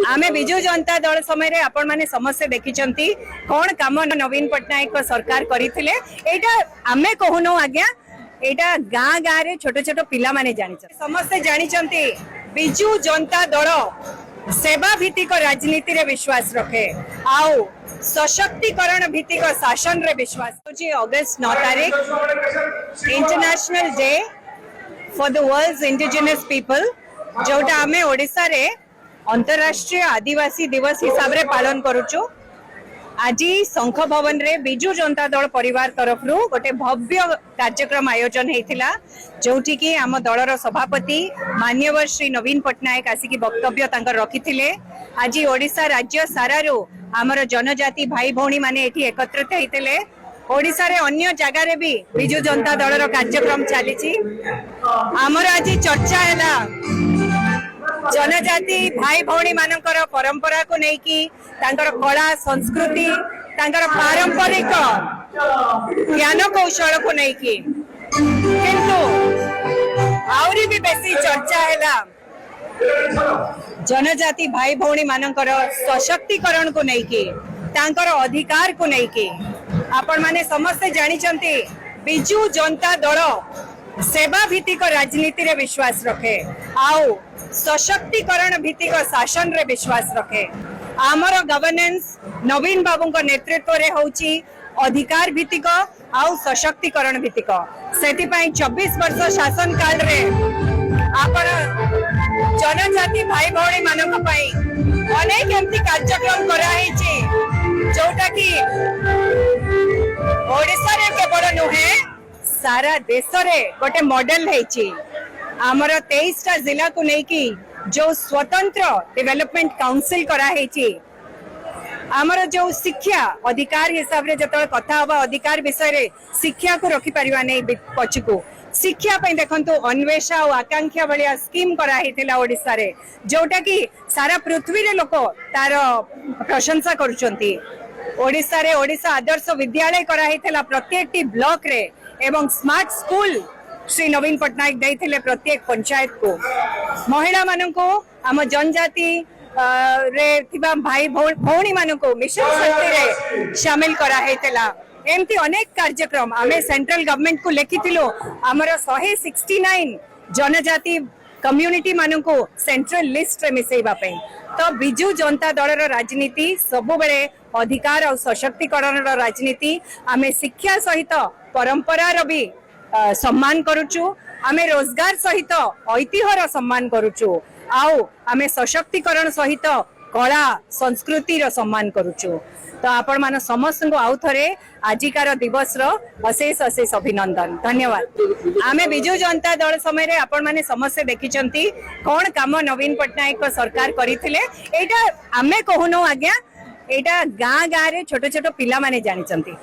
आमे बिजु जनता दल समय आपण माने समस्या देखिचंती कौन काम नवीन पट्टनायक सरकार करिथिले एटा आमे कहूनो आज्ञा एटा गाँ गाँ रे छोट छोट पिला माने जानि समस्ते जानिचंती बिजु जनता दल सेवा भित्तिक राजनीति रे विश्वास रखे आउ सशक्तिकरण भित्तिक शासन रे विश्वास जी। अगस्त 9 तारीख international day for the world's indigenous people जोटा आमे ओडिसा रे अंतरराष्ट्रीय आदिवासी दिवस हिसाब रे पालन करूचु। आज शंख भवन रे बिजु जनता दल परिवार तरफ रु गोटे भव्य कार्यक्रम आयोजन हेतिला जोठी की आम दलर सभापति मान्यवर श्री नवीन पट्टनायक आसिकी वक्तव्य तांकर रखिथिले। आज ओडिशा राज्य सारा रु आमर जनजाति भाई भौणी माने एठी एकत्रित हेतिले। ओडिशा रे अन्य जगह रे भी बिजु जनता दलर कार्यक्रम चलीची। आमर आज चर्चा हैला जनजाति भाई भौणी मानकर परंपरा को लेकिन तांकर कला संस्कृति तांकर पारंपरिक ज्ञान कौशल को लेकिन किंतु आउरी भी बेसी चर्चा हैला जनजाति भाई भौणी मानकर सशक्तिकरण को लेकिन तांकर अधिकार को लेकिन आपण माने समस्ते जानिचंती बिजु जनता दल सेवा भित्तिक राजनीति रे विश्वास रखे आउ सशक्तिकरण भित्तिक शासन रे विश्वास रखे। आमर गवर्नेंस नवीन बाबू को नेतृत्व रे होची अधिकार भित्तिक आउ सशक्तिकरण भित्तिक सेति पई 24 वर्ष शासन काल रे आपण जनजाति भाई भौणी मानक पई अनेक एमती कार्यक्रम करा हेची जोटा की ओडिसा रे केवल नुहे सारा देश रे गोटे मॉडल हेची। आमर 23टा जिला को लेकिन जो स्वतंत्र डेवलपमेंट काउंसिल करा हेची आमर जो शिक्षा अधिकार हिसाब रे जतले कथा हवा अधिकार विषय रे शिक्षा को रखि परिवा नै पछकू शिक्षा पई देखंतु अन्वेषा और आकांक्षा भलिया स्कीम करा हेतिला ओडिसा रे जोटा की सारा पृथ्वी रे लोक तार प्रशंसा करूचंती। ओडिसा रे ओडिसा आदर्श विद्यालय करा हेतिला प्रत्येक टी ब्लॉक रे एवं स्मार्ट स्कूल श्री नवीन पट्टनायक देइथिले प्रत्येक पंचायत को महिला मानन को आम जनजाति रे थिबा भाई भौणी मानन को मिशन शक्ति रे शामिल करा हेतिला। एमती अनेक कार्यक्रम आमे सेंट्रल गवर्नमेंट को लेखिथिलो हमर 169 जनजाति कम्युनिटी मानन को सेंट्रल लिस्ट रे मिसेइबा पई। तो बिजु जनता दल राजनीति सब बेले अधिकार और सशक्तिकरण राजनीति आमे शिक्षा सहित परंपरा रो भी सम्मान करूचु आमे रोजगार सहित ऐतिह्यर सम्मान करूचु आउ आमे सशक्तिकरण सहित कला संस्कृति रो सम्मान करूचु। तो आपण मान समस्त को आउ थरे आजिकार दिवस रो अशेष अशेष अभिनंदन धन्यवाद। आमे बिजु जनता दल समय रे आपण माने समस्या देखिचंती कौन काम नवीन पट्टनायक सरकार करिथिले एटा आमे कहूनो आज्ञा एटा गाँ गाँ रे छोट छोट पिला माने जानिचंती।